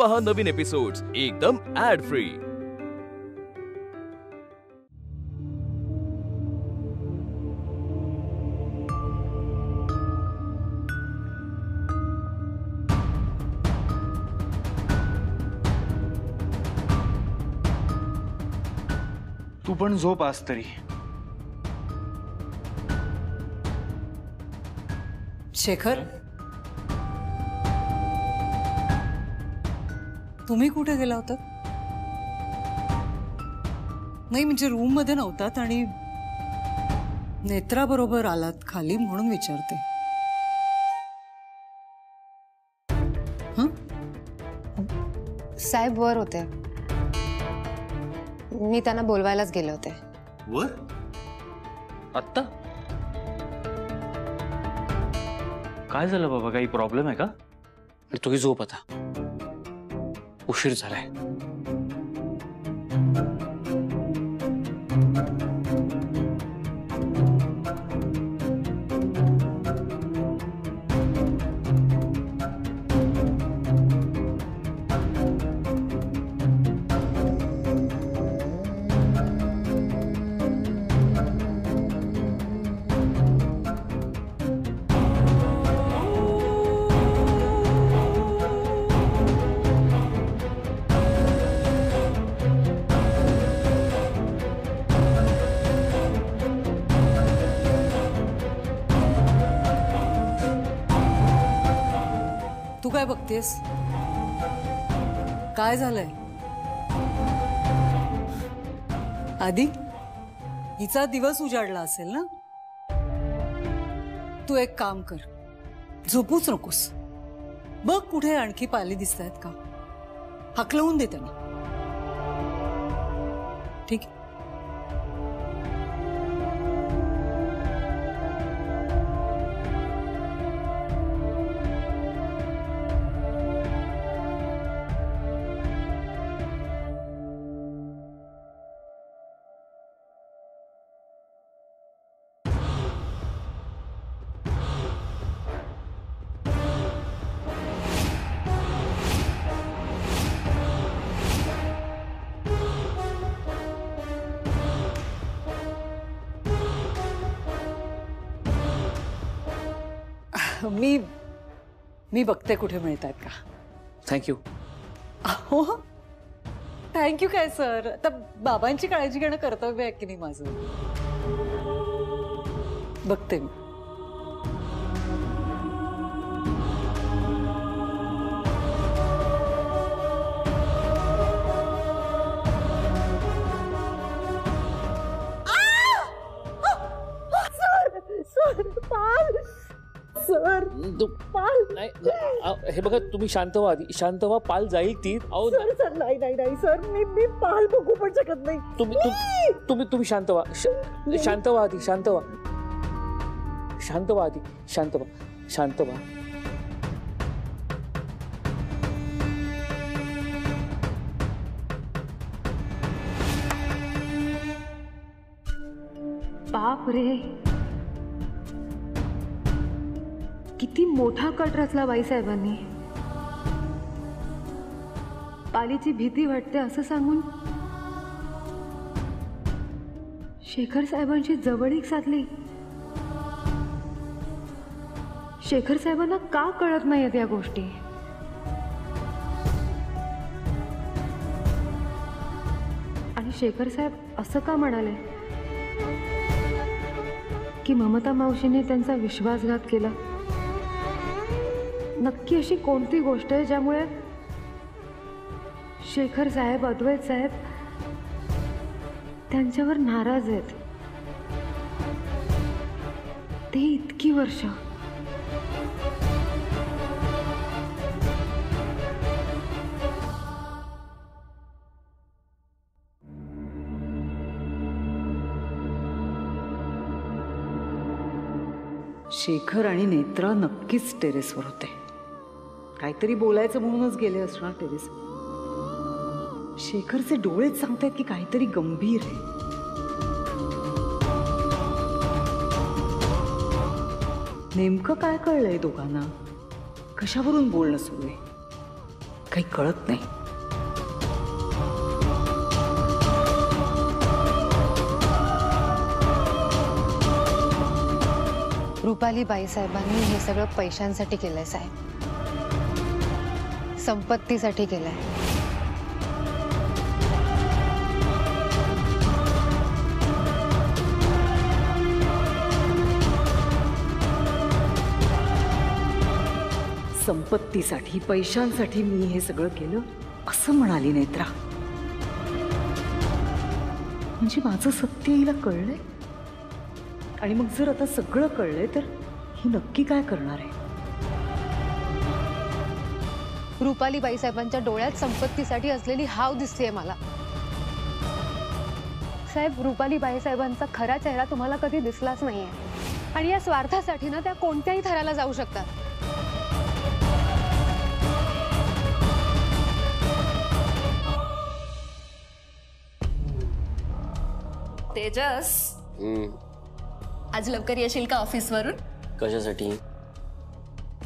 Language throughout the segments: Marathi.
पहा नवीन एपिसोड्स एकदम ऍड फ्री। तू पण झोप आज तरी। शेखर, तुम्ही कुठे गेला होता? नाही म्हणजे रूम मध्ये नव्हतात आणि नेत्रा बरोबर आलात खाली म्हणून विचारते। साहेब वर होते, मी त्यांना बोलवायलाच गेले होते। वर? आत्ता? काय झालं बाबा, काही प्रॉब्लेम आहे का? तुम्ही झोप आता, उशीर झालाय। तू काय बघतेस? काय झालंय? आधी हिचा दिवस उजाडला असेल ना? तू एक काम कर, झोपूच नकोस, बघ कुठे आणखी पाली दिसतायत का, हकलवून दे त्यांना। ठीक आहे? मी बघते कुठे मिळतात का। थँक्यू। हो, थँक्यू काय सर, आता बाबांची काळजी घेणं कर्तव्य आहे की नाही माझं। बघते मी। हे बघा, तुम्ही शांत व्हा आधी, शांत व्हा, पाल जाईल ती। सर नाही नाही नाही सर, मी पाल बघू पण शकत नाही। तुम्ही शांत व्हा, शांत व्हा आधी, शांत व्हा, शांत व्हा आधी, शांत व्हा, शांत व्हा। बाप रे, किती मोठा कट रचला बाईसाहेबांनी। पालीची भीती वाटते असं सांगून शेखर साहेबांची जवळीक साधली। शेखर साहेबांना का कळत नाहीत या गोष्टी? आणि शेखर साहेब असं का म्हणाले की ममता मावशीने त्यांचा विश्वासघात केला? नक्की अशी कोणती गोष्ट आहे ज्यामुळे शेखर साहेब, अद्वैत साहेब त्यांच्यावर नाराज आहेत? ते इतकी वर्ष। शेखर आणि नेत्रा नक्कीच टेरेसवर होते, काहीतरी बोलायचं म्हणूनच गेले असणार टेरेसवर। शेखरचे डोळेच सांगतायत की काहीतरी गंभीर आहे। नेमकं काय कळलंय दोघांना? कशावरून बोलणं सुरू आहे? काही कळत नाही. रुपाली बाईसाहेबांनी हे सगळं पैशांसाठी केलंय साहेब, संपत्तीसाठी केलंय. संपत्तीसाठी पैशांसाठी मी हे सगळं केलं असं म्हणाली नेत्रा. म्हणजे माझं सत्य हिला कळलंय. आणि मग जर आता सगळं कळलंय तर ही नक्की काय करणार आहे? रुपाली बाईसाहेबांच्या डोळ्यात संपत्तीसाठी असलेली हाव दिसतेय मला. साहेब, रुपाली बाईसाहेबांचा खरा चेहरा तुम्हाला कधी दिसलाच नाहीये आणि या स्वार्थासाठी ना त्या कोणत्याही थराला जाऊ शकतात. तेजस, आज लवकर येशील का ऑफिस वरून? कशासाठी?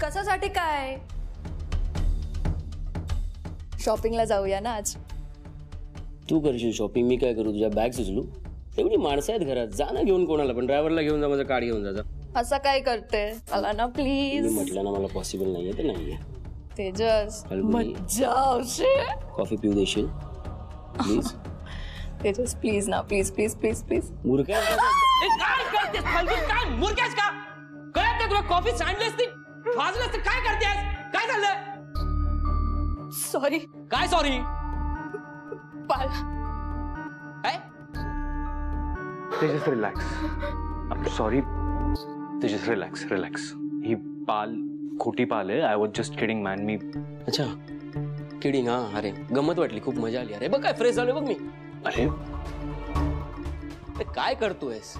कशासाठी काय, शॉपिंगला जाऊया ना आज. तू करशील शॉपिंग, मी काय करू? तुझ्या बॅग उचलू? एवढी माणसं आहेत घरात, जा ना घेऊन कोणाला पण. ड्रायव्हरला घेऊन जा, माझा कार्ड घेऊन जा. असं काय करते, मला ना मी प्लीज. म्हटलं ना मला पॉसिबल नाहीये तर नाहीये. तेजस, फाल्गुनी. मज्जा आवशे. कॉफी पिऊ देशील प्लीज? तेजस प्लीज ना, प्लीज प्लीज प्लीज प्लीज. मुरक्या काय करतेस फाल्गुन? काय मुरक्यास का? कळत नाही तुला? कॉफी सांडली असती, भाजलं असतं. काय करतेस? काय झालं? सॉरी. काय सॉरी? पाल, काय? Tejas relax. I am sorry. Tejas relax relax. ही पाल खोटी पाल आहे. I was just kidding man. मी अच्छा किडिंग. हा, अरे गंमत वाटली, खूप मजा आली. अरे बघ काय फ्रेश झालोय बघ मी. अरे काय करतोयस?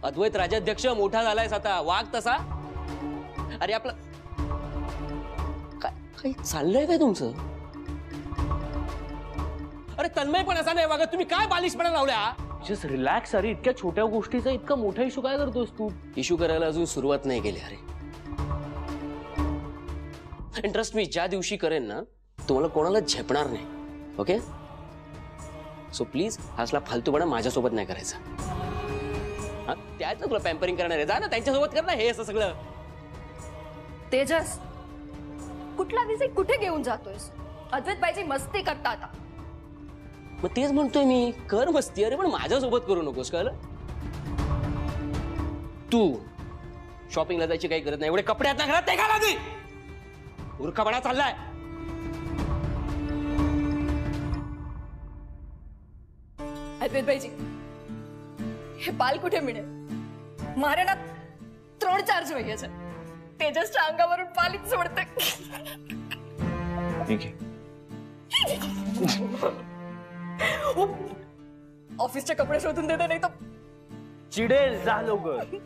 अद्वैत राजाध्यक्ष मोठा झालायस आता, वाघ तसा. अरे आपलं काय काही चाललंय काय तुमचं? अरे तन्मय पण असा नाही वागत. तुम्ही काय बालिशपणा लावल्या? Just relax. अरे इतक्या छोट्या गोष्टीचा इतका मोठा इशू काय करतोस तू? इशू करायला अजून सुरुवात नाही केली. अरे इंटरेस्ट मी ज्या दिवशी करेन ना, तुम्हाला कोणाला झेपणार नाही. ओके, सो प्लीज असला फालतूपणा माझ्यासोबत नाही करायचा. हा, त्याच तुला पॅम्परिंग करणार आहे, जा ना त्यांच्यासोबत कर ना हे असं सगळं. तेजस, कुठला विषय कुठे घेऊन जातोयस? अद्वैत बाईची मस्ती करता आता. मग तेच म्हणतोय मी, कर मस्ती. अरे पण माझ्यासोबत करू नकोस, कळलं? तू शॉपिंगला जायची काही गरज नाही. एवढे कपडे आहेत ना घरात, ते घाल आधी. मूर्खपणा चाललाय. अद्वैत बाईजी, हे पाल कुठे मिळेल? मारे ना 3-4 જોઈએ છે. तेजसच्या अंगावरून पालीच सोडते. ठीक आहे. ऑफिसचे कपडे शोधून देते, नाही तर चिडेल. जा लवकर.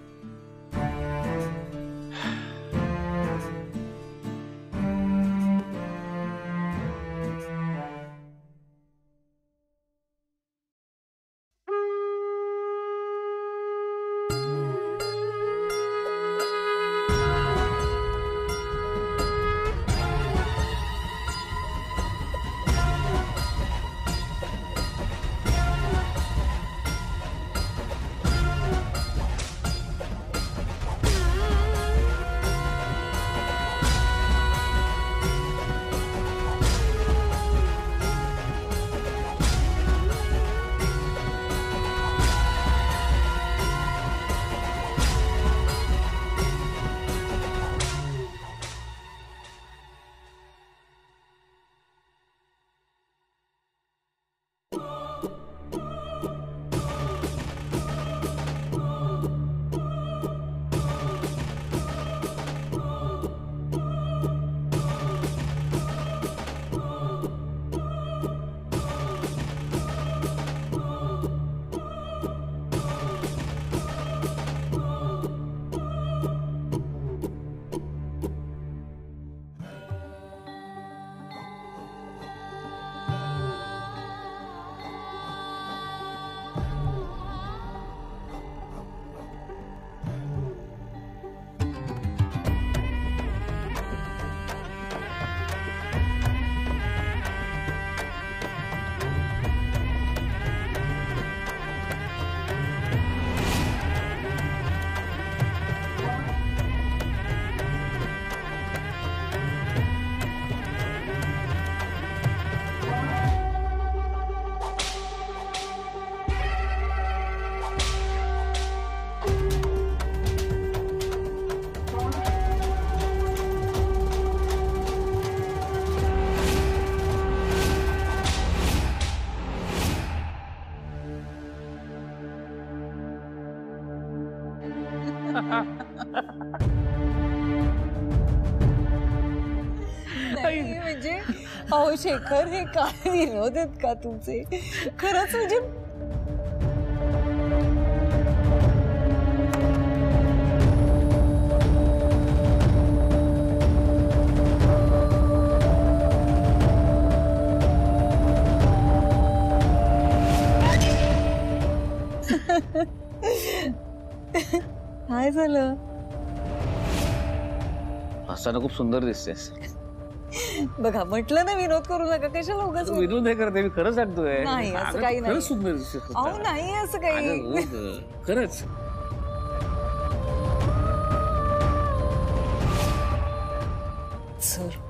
नाही म्हणजे अहो शेखर हे काय विनोद आहेत का तुमचे खरंच म्हणजे काय झालं हसताना खूप सुंदर दिसतेस. बघा म्हटलं ना विनोद करू नका कशाला उगाच विनोद नाही करते मी खरंच सांगतोय. नाही असं अगं, काही तू नाही खरंच सुंदर दिसतेस. अहो नाही असं काही अगं, हो गं. खरंच सर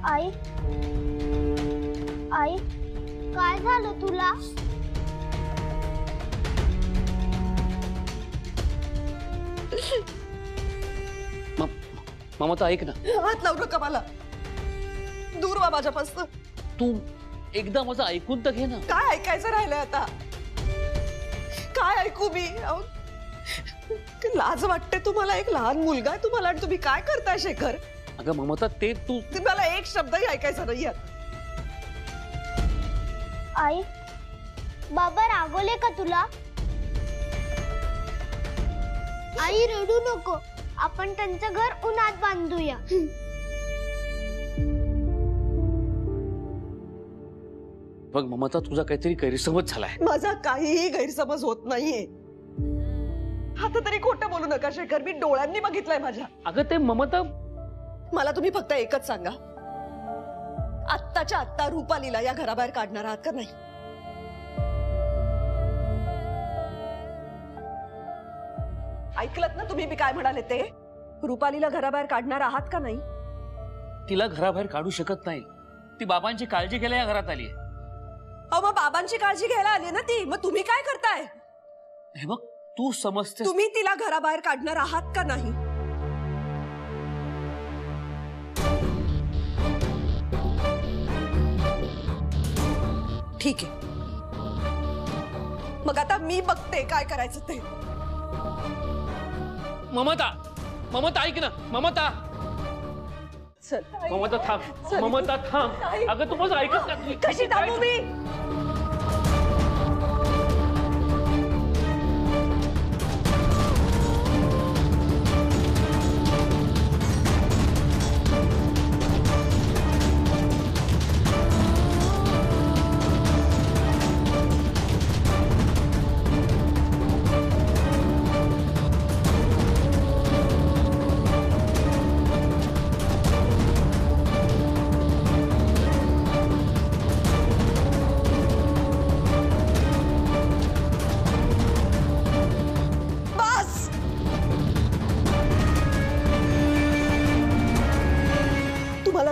आई आई काय झालं तुला ममता ऐक ना. हात लावू नका मला दूर व्हा माझ्यापासून तू एकदा माझं ऐकून तर घे ना. काय ऐकायचं राहिलंय आता काय ऐकू मी अहो, लाज वाटते तुम्हाला एक लहान मुलगा आहे तुम्हाला आणि तुम्ही काय करताय शेखर अगं ममता ते तू मला एक शब्दही ऐकायचा नाहीये आई बाबा रागवले का तुला आई रडू नको आपण त्यांचं घर उन्हात बांधूया बघ ममता तुझा काहीतरी गैरसमज झालाय. माझा काहीही गैरसमज होत नाहीये आता तरी खोटं बोलू नका शेखर मी डोळ्यांनी बघितलंय माझ्या अगं ते ममता मला तुम्ही फक्त एकच सांगा आत्ताच्या आत्ता रुपालीला या घराबाहेर काढणार आहात का नाही ऐकलत ना तुम्ही मी काय म्हणाले ते रुपालीला घराबाहेर काढणार आहात का नाही तिला घराबाहेर काढू शकत नाही. ती बाबांची काळजी घ्यायला या घरात आली. अहो मग बाबांची काळजी घ्यायला आली ना ती मग तुम्ही काय करताय हे बघ तू समजते तुम्ही तिला घराबाहेर काढणार आहात का नाही ठीक आहे मग आता मी बघते काय करायचं ते ममता ममता ऐक ना ममता चल ममता थांब ममता थांब अगं तू माझं ऐकत का कशी थांबू मी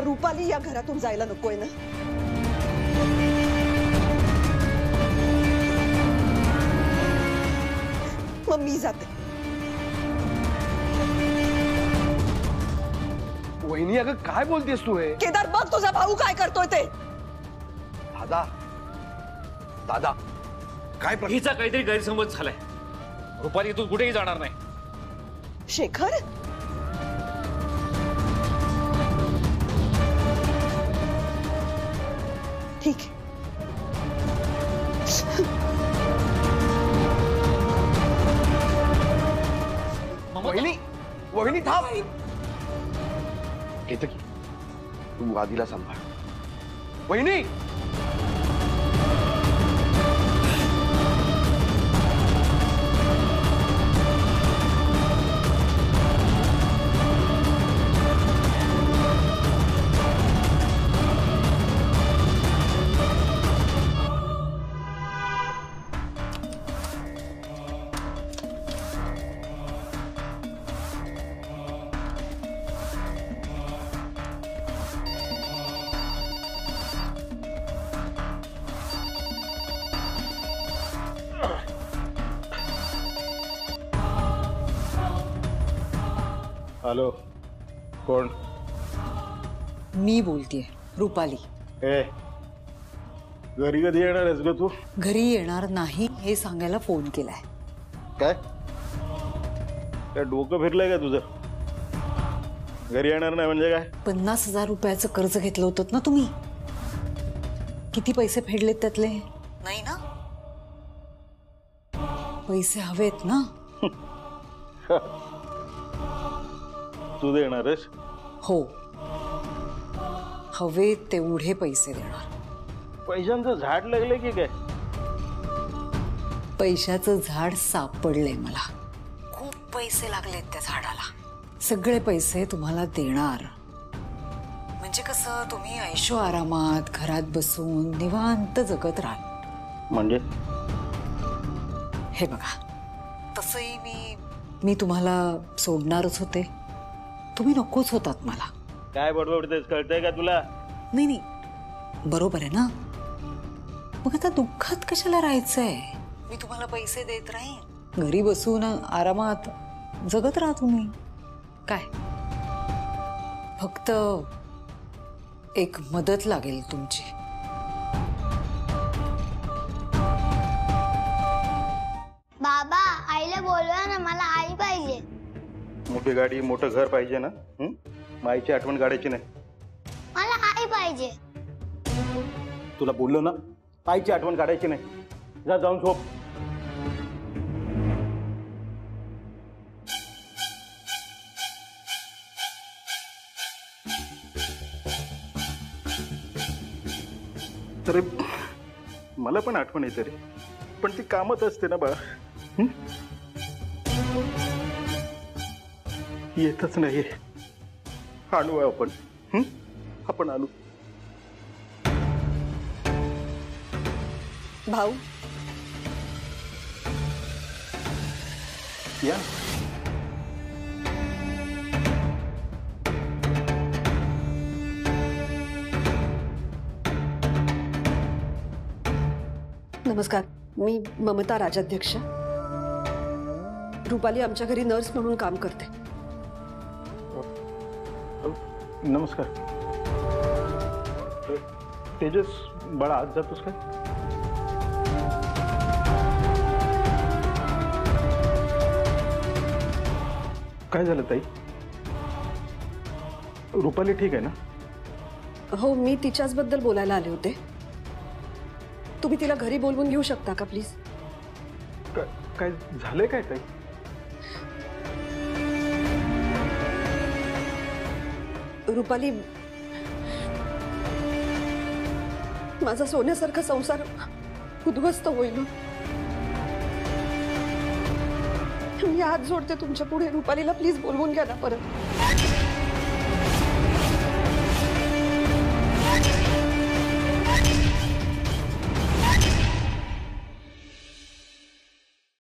रुपाली या घरातून जायला नकोय ना मग मी जाते वहिनी अगं काय बोलतेस तू हे केदार बघ तुझा भाऊ काय करतोय ते दादा दादा काय हिचा काहीतरी गैरसमज झालाय. रुपाली तू कुठेही जाणार नाही. शेखर ठीक आहे वहिनी वहिनी थांब येतं की तू आधीला सांभाळ. वहिनी हॅलो, कोण? मी बोलतेय, रुपाली. ए, घरी कधी येणार आहेस ग तू? घरी येणार नाही हे सांगायला फोन केलाय. काय काय डोकं फिरलंय का तुझं? घरी येणार नाही म्हणजे काय? 50,000 रुपयाचं कर्ज घेतलं होतं ना तुम्ही. किती पैसे फेडलेत त्यातले? नाही ना? पैसे हवेत ना? तू देणार आहेस? हो, हवे तेवढे पैसे देणार. पैशांचं झाड लागले की काय? पैशाचं झाड सापडलंय मला. खूप पैसे लागलेत त्या झाडाला. सगळे पैसे तुम्हाला देणार. म्हणजे कसं, तुम्ही ऐशो आरामात घरात बसून निवांत जगत राहाल. म्हणजे हे बघा, तसंही मी तुम्हाला सोडणारच होते. तुम्ही नकोच होतात मला. काय बडबडतेस, कळतंय का तुला? नाही, बरोबर आहे ना. मग आता दुःखात कशाला राहायचंय? मी तुम्हाला पैसे देत राहीन, घरी बसून आरामात जगत राहा तुम्ही. काय, फक्त एक मदत लागेल तुमची. बाबा, आईला बोलवा ना, मला आई पाहिजे. मोठी गाडी, मोठं घर पाहिजे ना? माईची आठवण काढायची नाही. मला आई पाहिजे. तुला बोललो ना, आईची आठवण काढायची नाही. जा, जाऊन झोप. तरी मला पण आठवण येते रे, पण ती कामत असते ना बाळा. येतच नाही. आणू आपण आणू. भाऊ, या. नमस्कार, मी ममता राजाध्यक्ष. रुपाली आमच्या घरी नर्स म्हणून काम करते. नमस्कार. तेजस बाळा, आज जातोस काय? काय झालं ताई? रुपाली ठीक आहे ना? हो, मी तिच्याच बद्दल बोलायला आले होते. तुम्ही तिला घरी बोलवून घेऊ शकता का प्लीज? काय झालंय काय ताई? रुपाली, माझा सोन्यासारखा संसार उद्ध्वस्त होईल. मी हात जोडते तुमच्या पुढे. रुपालीला प्लीज बोलवून घ्या ना परत.